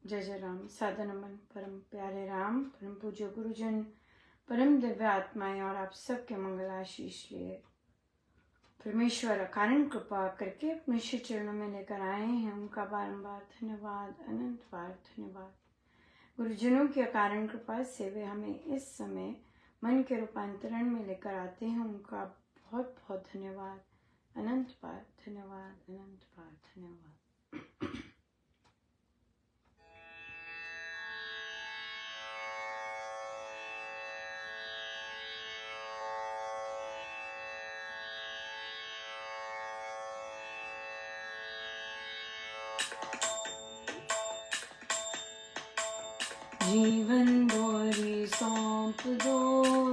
जय जय राम। सादर नमन परम प्यारे राम, परम पूज्य गुरुजन, परम दिव्य आत्माएं और आप सबके मंगल आशीष लिए परमेश्वर अकारण कृपा करके अपने श्री चरणों में लेकर आए हैं। उनका बारंबार धन्यवाद, अनंत बार धन्यवाद। गुरुजनों की अकारण कृपा से वे हमें इस समय मन के रूपांतरण में लेकर आते हैं। उनका बहुत बहुत धन्यवाद, अनंत बार धन्यवाद, अनंत बार धन्यवाद। जीवन डोरी सौंप दो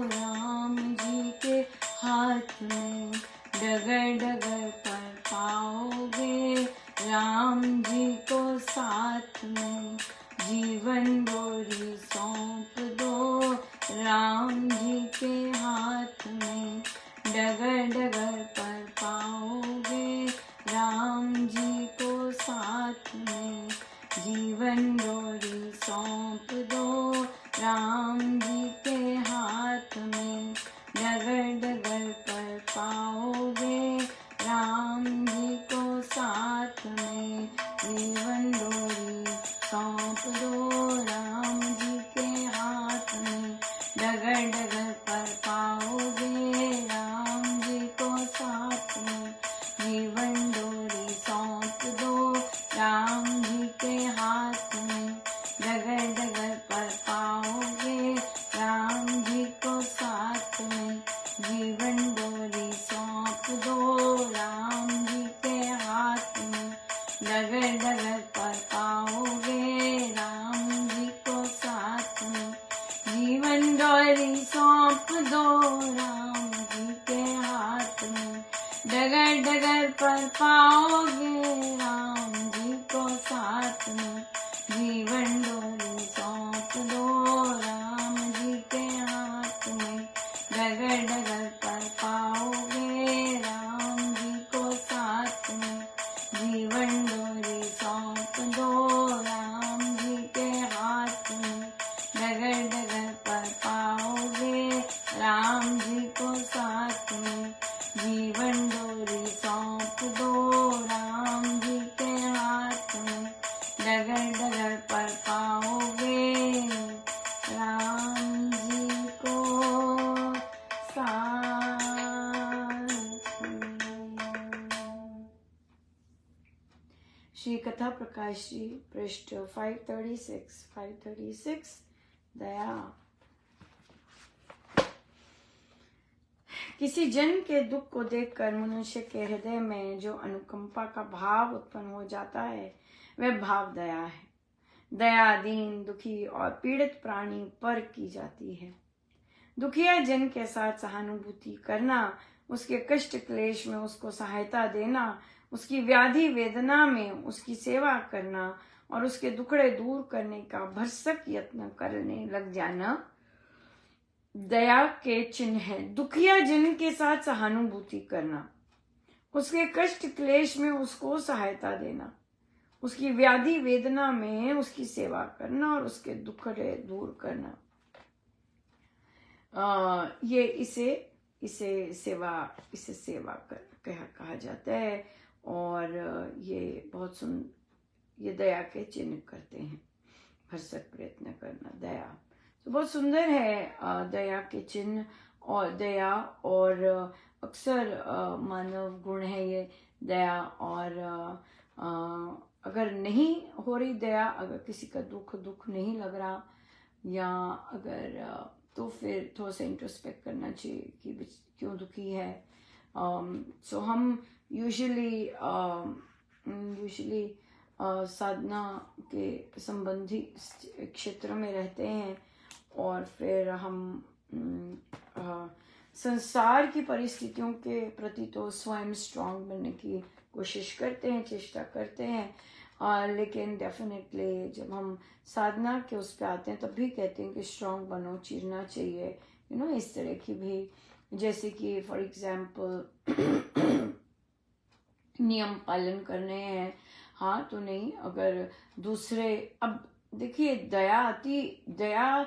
राम जी के हाथ में, डगर डगर पर पाओगे राम जी को साथ में। जीवन डोरी सौंप दो राम जी के हाथ में, डगर डगर पर पाओगे राम जी को साथ में। जीवन डोरी सौंप दो राम जी के हाथ में, डगर डगर पर पाओगे राम जी को साथ में। जीवन डोरी सौंप दो राम जी के हाथ में, डगर डगर पर पाओगे राम जी को साथ में। जीवन डोरी सौंप दो राम जी के हाथ में, डगर डगर पर पाओगे राम जी को साथ में। जीवन डोरी सौंप दो राम जी के हाथ में, डगर डगर पर पाओगे राम जी को साथ में। जीवन डोरी सौंप दो राम जी के हाथ में, डगर डगर पर पाओगे राम जी को साथ में। जीवन डोरी सौंप दो राम जी के हाथ में, डगर डगर पर पाओगे राम जी को साथ में। जीवन डोरी सौंप दो राम जी के हाथ में, डगर डगर पर पाओगे राम जी को साथ में। जीवन डोरी सौंप दो राम जी के हाथ में, डगर डगर पर पाओगे राम जी को साथ में। श्री कथा प्रकाश जी, पृष्ठ 536 दया। किसी जन के दुख को देखकर मनुष्य के हृदय में जो अनुकंपा का भाव उत्पन्न हो जाता है वह भाव दया है। दया दीन, दुखी और पीड़ित प्राणी पर की जाती है। दुखिया जन के साथ सहानुभूति करना, उसके कष्ट क्लेश में उसको सहायता देना, उसकी व्याधि वेदना में उसकी सेवा करना और उसके दुखड़े दूर करने का भरसक यत्न करने लग जाना दया के चिन्ह है। दुखिया जन के साथ सहानुभूति करना, उसके कष्ट क्लेश में उसको सहायता देना, उसकी व्याधि वेदना में उसकी सेवा करना और उसके दुखड़े दूर करना, ये इसे सेवा कहा जाता है। और ये बहुत ये दया के चिन्ह करते हैं। भरसक प्रयत्न करना, दया तो बहुत सुंदर है। दया के चिन्ह और दया, और अक्सर मानव गुण है ये दया। और अगर नहीं हो रही दया, अगर किसी का दुख नहीं लग रहा, या अगर तो फिर थोड़ा सा इंट्रोस्पेक्ट करना चाहिए कि क्यों दुखी है। सो हम यूजुअली साधना के संबंधी क्षेत्र में रहते हैं, और फिर हम संसार की परिस्थितियों के प्रति तो स्वयं स्ट्रांग बनने की कोशिश करते हैं, चेष्टा करते हैं, लेकिन डेफिनेटली जब हम साधना के उस पे आते हैं तब भी कहते हैं कि स्ट्रांग बनो, चीरना चाहिए, इस तरह की भी। जैसे कि फॉर एग्जाम्पल नियम पालन करने हैं, हाँ तो नहीं, अगर दूसरे, अब देखिए दया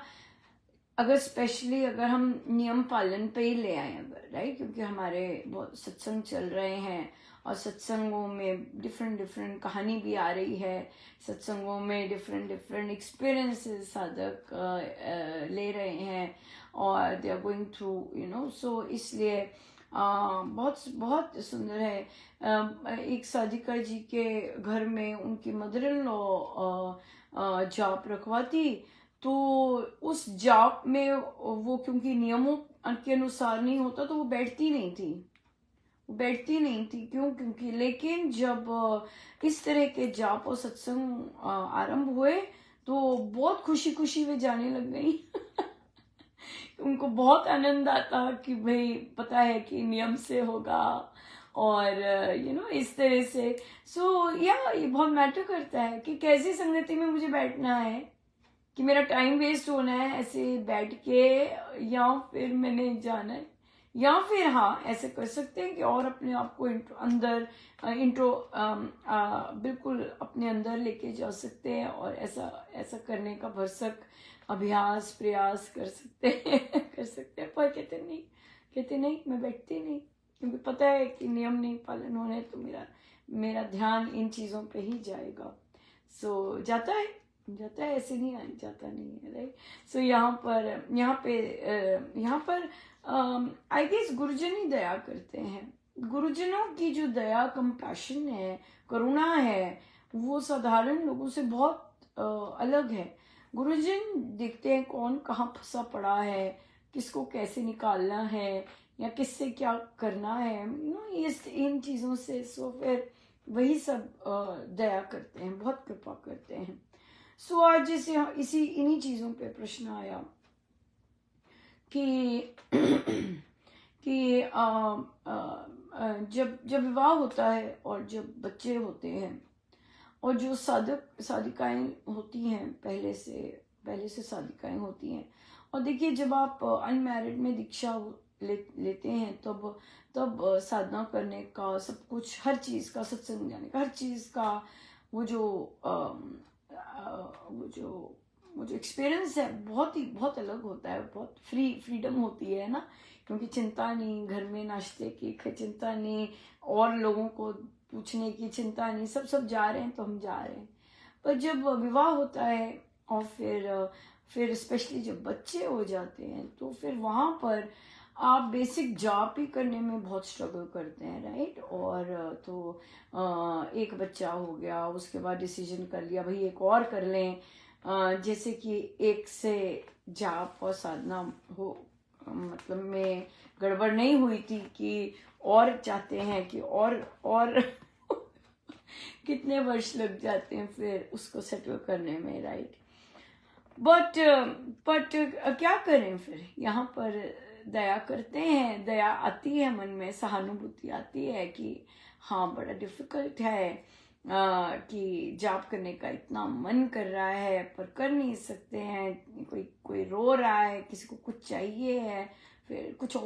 अगर स्पेशली अगर हम नियम पालन पे ही ले आए अगर, राइट, क्योंकि हमारे बहुत सत्संग चल रहे हैं और सत्संगों में डिफरेंट डिफरेंट कहानी भी आ रही है, सत्संगों में डिफरेंट डिफरेंट एक्सपीरियंसेस साधक ले रहे हैं और they are going through so इसलिए बहुत बहुत सुंदर है। एक साधिका जी के घर में उनकी मदर इन लॉ जाप रखवाती, तो उस जाप में वो क्योंकि नियमों के अनुसार नहीं होता तो वो बैठती नहीं थी। क्यों? क्योंकि लेकिन जब इस तरह के जाप और सत्संग आरंभ हुए तो बहुत खुशी खुशी वे जाने लग गई। उनको बहुत आनंद आता कि भाई पता है कि नियम से होगा और इस तरह से। सो ये बहुत मैटर करता है कि कैसी संगति में मुझे बैठना है, कि मेरा टाइम वेस्ट होना है ऐसे बैठ के, या फिर मैंने जाना है, या फिर हाँ ऐसे कर सकते हैं कि और अपने आप को अंदर बिल्कुल अपने अंदर लेके जा सकते हैं और ऐसा करने का भरसक अभ्यास प्रयास कर सकते हैं पर कहते नहीं मैं बैठती नहीं, क्योंकि पता है कि नियम नहीं पालन हो रहे तो मेरा ध्यान इन चीजों पे ही जाएगा। सो जाता है ऐसे नहीं जाता नहीं है, राइट। सो यहाँ पर आई गेस गुरुजन ही दया करते हैं। गुरुजनों की जो दया कंपैशन है, करुणा है, वो साधारण लोगों से बहुत अलग है। गुरुजन देखते हैं कौन कहाँ फंसा पड़ा है, किसको कैसे निकालना है या किससे क्या करना है, इन चीजों से। सो फिर वही सब दया करते हैं, बहुत कृपा करते हैं। सो आज जैसे इन्हीं चीजों पे प्रश्न आया कि कि जब विवाह होता है और जब बच्चे होते हैं और जो साधिकाएं होती हैं, पहले से साधिकाएं होती हैं, और देखिए जब आप अनमैरिड में दीक्षा लेते हैं तब साधना करने का सब कुछ, हर चीज का, सत्संग जाने का, हर चीज का वो जो एक्सपीरियंस है बहुत अलग होता है। बहुत फ्रीडम होती है ना, क्योंकि चिंता नहीं, घर में नाश्ते की चिंता नहीं, और लोगों को पूछने की चिंता नहीं, सब जा रहे हैं तो हम जा रहे हैं। पर जब विवाह होता है और फिर स्पेशली जब बच्चे हो जाते हैं तो फिर वहां पर आप बेसिक जॉब ही करने में बहुत स्ट्रगल करते हैं, राइट। और तो एक बच्चा हो गया, उसके बाद डिसीजन कर लिया भाई एक और कर लें, जैसे कि एक से जाप और साधना हो मतलब में गड़बड़ नहीं हुई थी कि और चाहते हैं कि और कितने वर्ष लग जाते हैं फिर उसको सेटल करने में, राइट। बट क्या करें फिर, यहाँ पर दया करते हैं, दया आती है मन में, सहानुभूति आती है कि हाँ बड़ा डिफिकल्ट है कि जाप करने का इतना मन कर रहा है पर कर नहीं सकते हैं, कोई रो रहा है, किसी को कुछ चाहिए है, फिर कुछ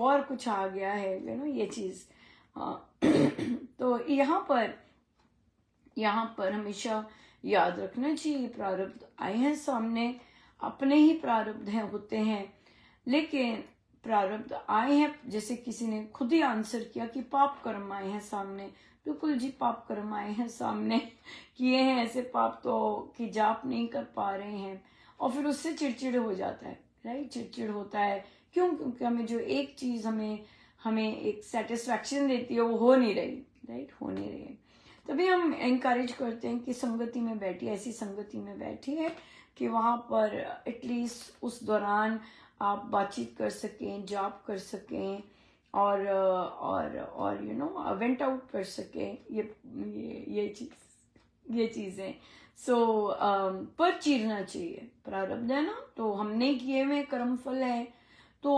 आ गया है, ये चीज। तो यहाँ पर हमेशा याद रखना चाहिए, प्रारब्ध आए हैं सामने, अपने ही प्रारब्ध होते हैं, लेकिन प्रारब्ध आए हैं, जैसे किसी ने खुद ही आंसर किया कि पाप कर्म आए हैं सामने। बिल्कुल जी, पाप कर्म आए हैं सामने, किए हैं ऐसे पाप तो कि जाप नहीं कर पा रहे हैं, और फिर उससे चिड़चिड़ हो जाता है, राइट। चिड़चिड़ होता है क्यों? क्योंकि हमें जो एक चीज हमें एक सेटिस्फैक्शन देती है वो हो नहीं रही, राइट, हो नहीं रही है। तभी हम एनकरेज करते हैं कि संगति में बैठिए, ऐसी संगति में बैठिए कि वहां पर एटलीस्ट उस दौरान आप बातचीत कर सकें, जाप कर सकें, और वेंट आउट कर सकें, ये चीजें। सो पर चीरना चाहिए, प्रारब्ध है ना, तो हमने किए हुए कर्मफल है तो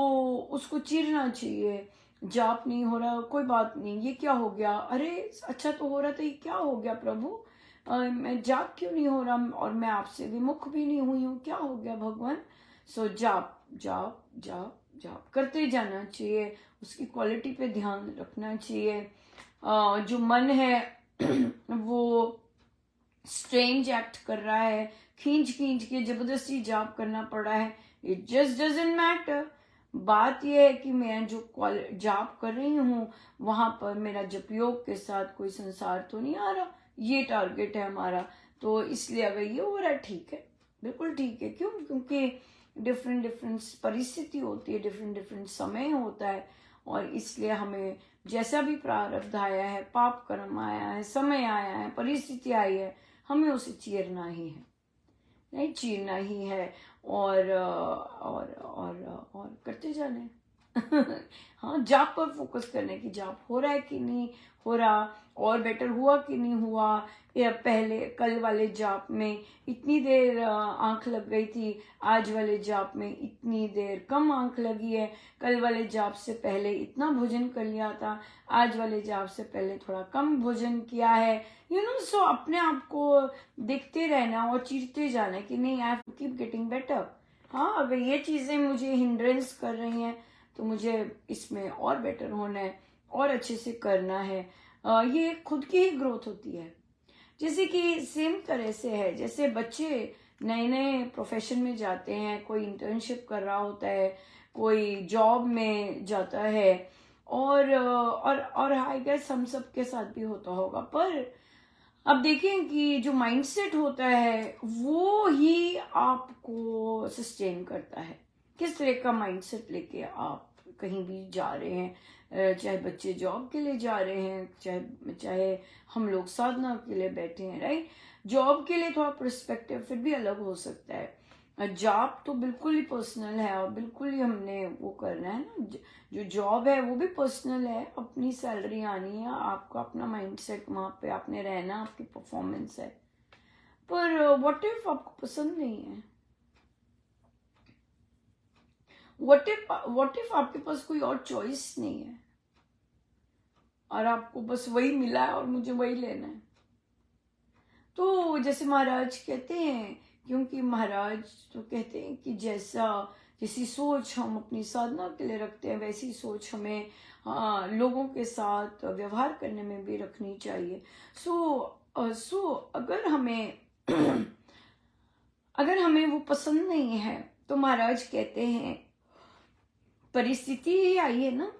उसको चीरना चाहिए। जाप नहीं हो रहा, कोई बात नहीं, ये क्या हो गया, अरे अच्छा तो हो रहा था, ये क्या हो गया प्रभु, मैं जाप क्यों नहीं हो रहा, और मैं आपसे विमुख भी नहीं हुई हूँ, क्या हो गया भगवान। सो जाप जाप जाप जाप करते जाना चाहिए, उसकी क्वालिटी पे ध्यान रखना चाहिए। जो मन है वो स्ट्रेंज एक्ट कर रहा है, खींच खींच के जबरदस्ती जाप करना पड़ रहा है, इट जस्ट डजंट मैटर। बात यह है कि मैं जो जाप कर रही हूँ वहां पर मेरा जपयोग के साथ कोई संसार तो नहीं आ रहा, ये टारगेट है हमारा। तो इसलिए अगर ये हो रहा है ठीक है, बिल्कुल ठीक है। क्यों? क्योंकि डिफरेंट डिफरेंट परिस्थिति होती है, डिफरेंट डिफरेंट समय होता है, और इसलिए हमें जैसा भी प्रारब्ध आया है, पाप कर्म आया है, समय आया है, परिस्थिति आई है, हमें उसे चीरना ही है, नहीं चीरना ही है, और करते जाने। हाँ, जाप पर फोकस करने की, जाप हो रहा है कि नहीं हो रहा, और बेटर हुआ कि नहीं हुआ, या पहले कल वाले जाप में इतनी देर आंख लग गई थी, आज वाले जाप में इतनी देर कम आंख लगी है, कल वाले जाप से पहले इतना भोजन कर लिया था, आज वाले जाप से पहले थोड़ा कम भोजन किया है, सो अपने आप को देखते रहना और चीरते जाना कि नहीं, I have to keep getting better. हाँ, अगर ये चीजें मुझे हिंड्रेंस कर रही हैं तो मुझे इसमें और बेटर होना है और अच्छे से करना है। ये खुद की ही ग्रोथ होती है। जैसे कि सेम तरह से है, जैसे बच्चे नए नए प्रोफेशन में जाते हैं, कोई इंटर्नशिप कर रहा होता है, कोई जॉब में जाता है, और आई गेस हम सब के साथ भी होता होगा। पर अब देखें कि जो माइंडसेट होता है वो ही आपको सस्टेन करता है। किस तरह का माइंडसेट लेके आप कहीं भी जा रहे हैं, चाहे बच्चे जॉब के लिए जा रहे हैं, चाहे हम लोग साधना के लिए बैठे हैं, राइट। जॉब के लिए थोड़ा पर्सपेक्टिव फिर भी अलग हो सकता है, जॉब तो बिल्कुल ही पर्सनल है और बिल्कुल ही हमने वो करना है ना। जो जॉब है वो भी पर्सनल है, अपनी सैलरी आनी है, आपका अपना माइंडसेट वहां पे आपने रहना, आपकी परफॉर्मेंस है। पर व्हाट इफ आपको पसंद नहीं है, व्हाट इफ आपके पास कोई और चॉइस नहीं है और आपको बस वही मिला है और मुझे वही लेना है। तो जैसे महाराज कहते हैं, क्योंकि महाराज तो कहते हैं कि जैसी सोच हम अपनी साधना के लिए रखते हैं वैसी सोच हमें लोगों के साथ व्यवहार करने में भी रखनी चाहिए। सो अगर हमें अगर हमें वो पसंद नहीं है तो महाराज कहते हैं परिस्थिति ही आई है ना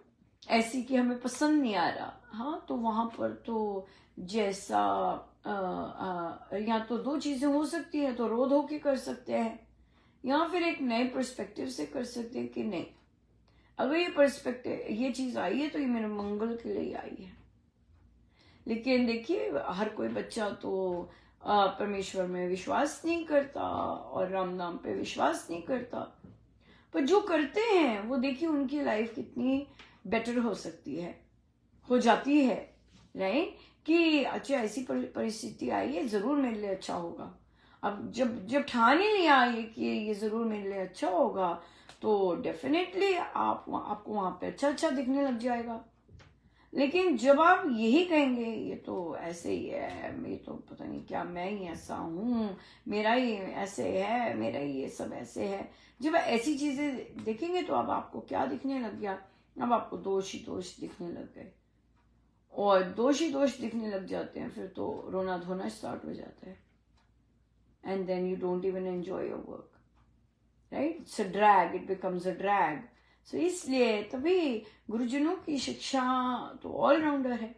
ऐसी कि हमें पसंद नहीं आ रहा, हाँ, तो वहां पर तो जैसा या तो दो चीजें हो सकती है, तो रोध होके कर सकते हैं, या फिर एक नए पर्सपेक्टिव से कर सकते हैं कि नहीं, अगर ये पर्सपेक्टिव ये चीज आई है तो ये मेरे मंगल के लिए आई है। लेकिन देखिए, हर कोई बच्चा तो परमेश्वर में विश्वास नहीं करता और राम नाम पे विश्वास नहीं करता, पर जो करते हैं वो देखिए उनकी लाइफ कितनी बेटर हो सकती है, हो जाती है, राइट। कि अच्छा ऐसी परिस्थिति आई है, जरूर मेरे लिए अच्छा होगा। अब जब ठान ही लिया ये कि ये जरूर मेरे लिए अच्छा होगा, तो डेफिनेटली आपको वहां पे अच्छा अच्छा दिखने लग जाएगा। लेकिन जब आप यही कहेंगे ये तो ऐसे ही है, ये तो पता नहीं क्या, मैं ही ऐसा हूँ, मेरा ही ऐसे है, मेरा ही ये सब ऐसे है, जब ऐसी चीजें देखेंगे तो अब आपको क्या दिखने लग गया, अब आपको दोष ही दोष दिखने लग गए, और दोष ही दोष दिखने लग जाते हैं, फिर तो रोना धोना स्टार्ट हो जाता है, and then you don't even enjoy your work, right. It's a drag, it becomes a drag. So इसलिए तभी गुरुजनों की शिक्षा तो ऑलराउंडर है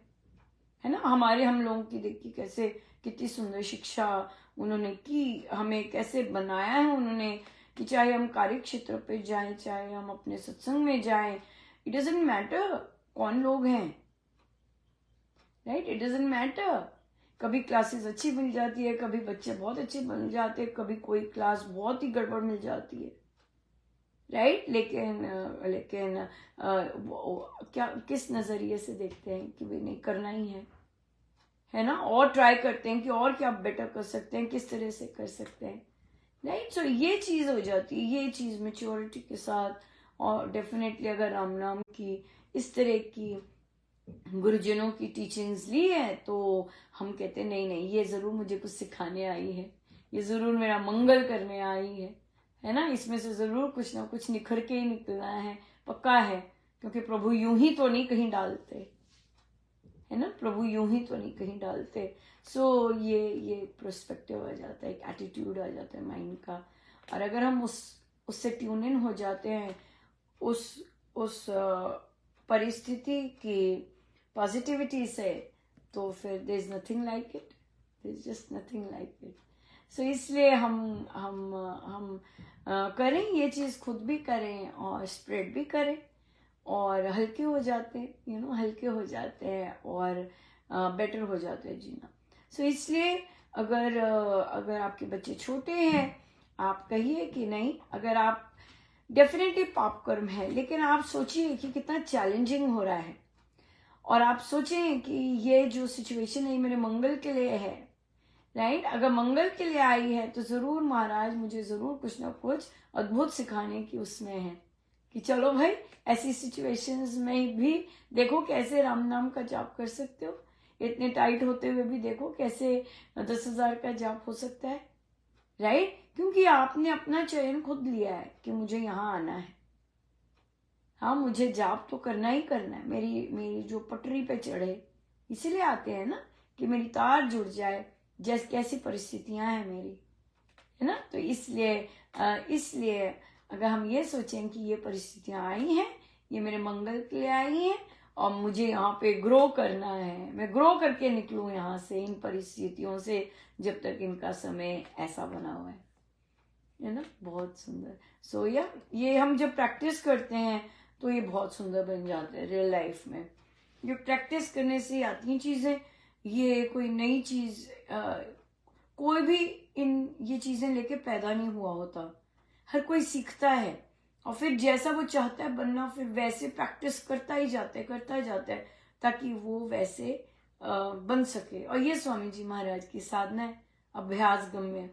ना। हम लोगों की देखिए कैसे कितनी सुंदर शिक्षा उन्होंने की, हमें कैसे बनाया है उन्होंने, कि चाहे हम कार्य क्षेत्र पे जाएं, चाहे हम अपने सत्संग में जाएं, इट डजंट मैटर कौन लोग हैं, राइट, इट डजंट मैटर। कभी क्लासेस अच्छी मिल जाती है, कभी बच्चे बहुत अच्छे बन जाते हैं, कभी कोई क्लास बहुत ही गड़बड़ मिल जाती है, राइट। लेकिन क्या किस नजरिए से देखते हैं कि भाई नहीं करना ही है ना, और ट्राई करते हैं कि और क्या बेटर कर सकते हैं, किस तरह से कर सकते हैं, राइट। सो ये चीज हो जाती है, ये चीज मेच्योरिटी के साथ, और डेफिनेटली अगर राम नाम की इस तरह की गुरुजनों की टीचिंग्स ली है तो हम कहते हैं नहीं नहीं, ये जरूर मुझे कुछ सिखाने आई है, ये जरूर मेरा मंगल करने आई है ना, इसमें से जरूर कुछ ना कुछ निखर के ही निकलना है, पक्का है, क्योंकि प्रभु यूं ही तो नहीं कहीं डालते, है ना, प्रभु यूं ही तो नहीं कहीं डालते। सो ये पर्सपेक्टिव आ जाता है, एक एटीट्यूड आ जाता है माइंड का। और अगर हम उससे ट्यून इन हो जाते हैं, उस परिस्थिति की पॉजिटिविटी से, तो फिर there is nothing like it, there is just nothing like it. So इसलिए हम करें ये चीज, खुद भी करें और स्प्रेड भी करें, और हल्के हो जाते हैं, हल्के हो जाते हैं और बेटर हो जाते हैं जीना। सो इसलिए अगर आपके बच्चे छोटे हैं, आप कहिए कि नहीं, अगर आप डेफिनेटली पाप कर्म है, लेकिन आप सोचिए कि कितना चैलेंजिंग हो रहा है, और आप सोचें कि ये जो सिचुएशन है मेरे मंगल के लिए है, राइट। अगर मंगल के लिए आई है तो जरूर महाराज मुझे जरूर कुछ ना कुछ अद्भुत सिखाने की उसमें है, कि चलो भाई ऐसी सिचुएशंस में भी देखो कैसे राम नाम का जाप कर सकते हो, इतने टाइट होते हुए भी देखो कैसे 10,000 का जाप हो सकता है, राइट। क्योंकि आपने अपना चयन खुद लिया है कि मुझे यहाँ आना है, हाँ मुझे जाप तो करना ही करना है, मेरी जो पटरी पे चढ़े, इसीलिए आते हैं ना, कि मेरी तार जुड़ जाए, जैसे कैसी परिस्थितियां हैं मेरी, है ना। तो इसलिए अगर हम ये सोचें कि ये परिस्थितियां आई हैं, ये मेरे मंगल के लिए आई हैं, और मुझे यहाँ पे ग्रो करना है, मैं ग्रो करके निकलूं यहाँ से, इन परिस्थितियों से, जब तक इनका समय ऐसा बना हुआ है ना। बहुत सुंदर। सो ये हम जब प्रैक्टिस करते हैं तो ये बहुत सुंदर बन जाते हैं रियल लाइफ में। ये प्रैक्टिस करने से आती हैं चीजें, ये कोई नई चीज कोई भी ये चीजें लेके पैदा नहीं हुआ होता, हर कोई सीखता है, और फिर जैसा वो चाहता है बनना, फिर वैसे प्रैक्टिस करता ही जाता है ताकि वो वैसे बन सके। और ये स्वामी जी महाराज की साधना है, अभ्यास गम्य।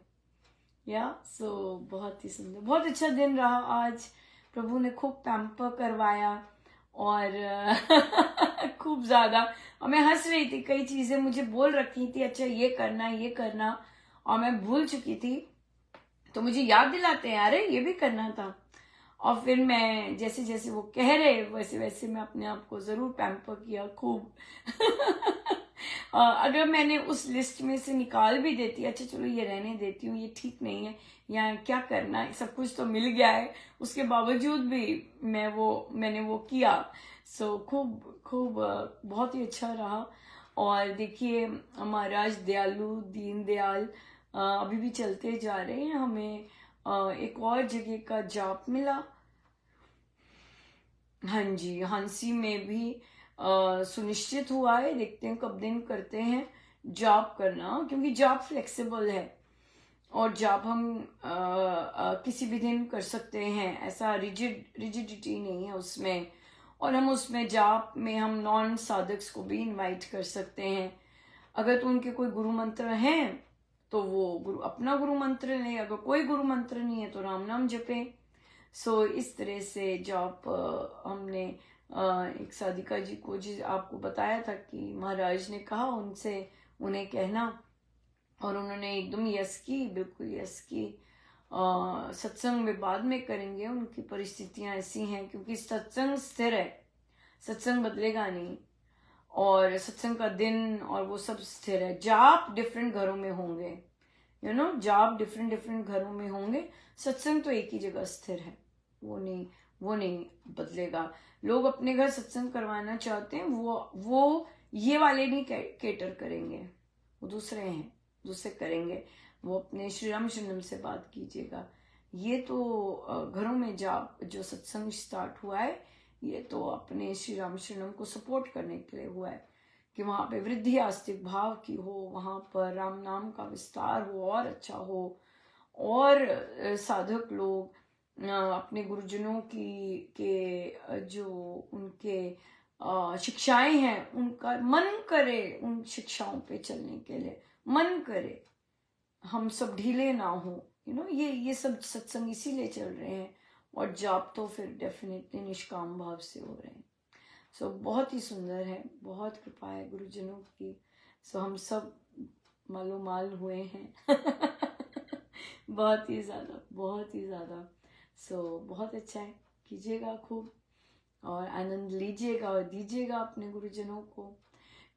सो बहुत ही सुंदर, बहुत अच्छा दिन रहा आज। प्रभु ने खूब पैम्पर करवाया, और खूब ज्यादा, और मैं हंस रही थी, कई चीजें मुझे बोल रखी थी, अच्छा ये करना, और मैं भूल चुकी थी, तो मुझे याद दिलाते हैं, अरे ये भी करना था। और फिर मैं जैसे जैसे वो कह रहे वैसे वैसे मैं अपने आप को जरूर पैम्पर किया खूब। अगर मैंने उस लिस्ट में से निकाल भी देती, अच्छा चलो ये रहने देती हूँ, ये ठीक नहीं है, या क्या करना है, सब कुछ तो मिल गया है, उसके बावजूद भी मैंने वो किया। सो खूब खूब बहुत ही अच्छा रहा। और देखिए महाराज दयालु दीन दयाल अभी भी चलते जा रहे हैं। हमें एक और जगह का जाप मिला, हाँ जी, हांसी में भी सुनिश्चित हुआ है, देखते हैं कब दिन करते हैं जॉब करना, क्योंकि जॉब फ्लेक्सिबल है, और जॉब हम किसी भी दिन कर सकते हैं, ऐसा रिजिडिटी नहीं है उसमें। और हम उसमें जॉब में हम नॉन साधक्स को भी इनवाइट कर सकते हैं, अगर तो उनके कोई गुरु मंत्र हैं तो वो अपना गुरु मंत्र लें, अगर कोई गुरु मंत्र नहीं है तो राम नाम जपें। सो इस तरह से जॉब हमने एक साधिका जी को आपको बताया था कि महाराज ने कहा उनसे, उन्हें कहना, और उन्होंने एकदम यस की, बिल्कुल यस की। सत्संग में बाद में करेंगे, उनकी परिस्थितियां ऐसी हैं, क्योंकि सत्संग स्थिर है, सत्संग बदलेगा नहीं, और सत्संग का दिन और वो सब स्थिर है। जाप डिफरेंट घरों में होंगे, जाप डिफरेंट घरों में होंगे, सत्संग तो एक ही जगह स्थिर है, वो नहीं बदलेगा। लोग अपने घर सत्संग करवाना चाहते हैं, वो ये वाले नहीं केटर करेंगे, वो दूसरे करेंगे, वो अपने श्री राम शरणम से बात कीजिएगा। ये तो घरों में जो सत्संग स्टार्ट हुआ है, ये तो अपने श्री राम शरणम को सपोर्ट करने के लिए हुआ है, कि वहां पे वृद्धि आस्तिक भाव की हो, वहां पर राम नाम का विस्तार हो और अच्छा हो, और साधक लोग अपने गुरुजनों के जो उनके शिक्षाएं हैं उनका मन करे, उन शिक्षाओं पे चलने के लिए मन करे, हम सब ढीले ना हो। ये सब सत्संग इसीलिए चल रहे हैं, और जाप तो फिर डेफिनेटली निष्काम भाव से हो रहे हैं। सो बहुत ही सुंदर है, बहुत कृपा है गुरुजनों की। सो हम सब मालूमाल हुए हैं। बहुत ही ज्यादा। सो बहुत अच्छा है, कीजिएगा खूब, और आनंद लीजिएगा और दीजिएगा अपने गुरुजनों को,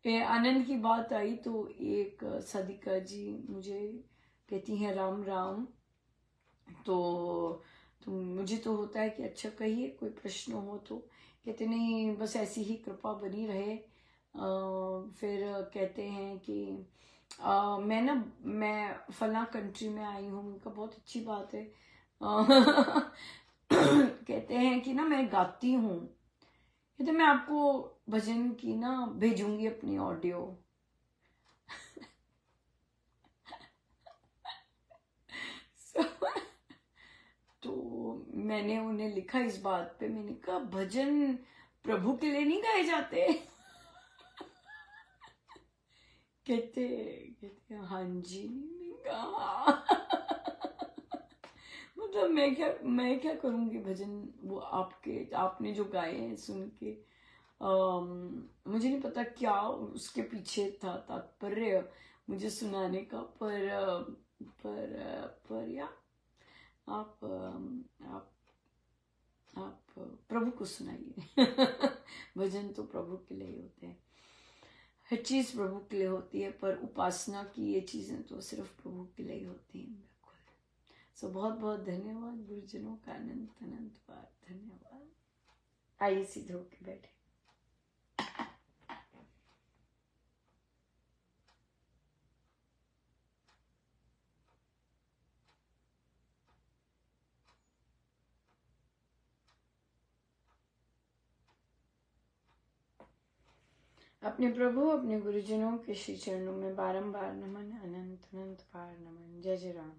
आनंद की बात आई तो एक सदिका जी मुझे कहती हैं राम राम। तो मुझे तो होता है कि अच्छा कहिए, कोई प्रश्न हो तो। कहते नहीं, बस ऐसी ही कृपा बनी रहे। फिर कहते हैं कि मैं फला कंट्री में आई हूँ। उनका बहुत अच्छी बात है। कहते हैं कि ना मैं गाती हूँ। कहते मैं आपको भजन की ना भेजूंगी अपनी ऑडियो। तो मैंने उन्हें लिखा इस बात पे, मैंने कहा भजन प्रभु के लिए नहीं गाए जाते। कहते कहते हाँ जी। मैंने कहा हाँ। मतलब मैं क्या करूंगी भजन, वो आपने जो गाए हैं सुन के। मुझे नहीं पता क्या उसके पीछे था तात्पर्य मुझे सुनाने का, पर या आप आप आप प्रभु को सुनाइए। भजन तो प्रभु के लिए ही होते हैं, हर चीज प्रभु के लिए होती है, पर उपासना की ये चीजें तो सिर्फ प्रभु के लिए ही होती हैं। बिल्कुल। सो बहुत बहुत धन्यवाद गुरुजनों का, अनंत अनंत बार धन्यवाद। आइए सीधे होके बैठे। अपने प्रभु अपने गुरुजनों के श्री चरणों में बारंबार नमन, अनंत अनंत बार नमन। जय जय राम।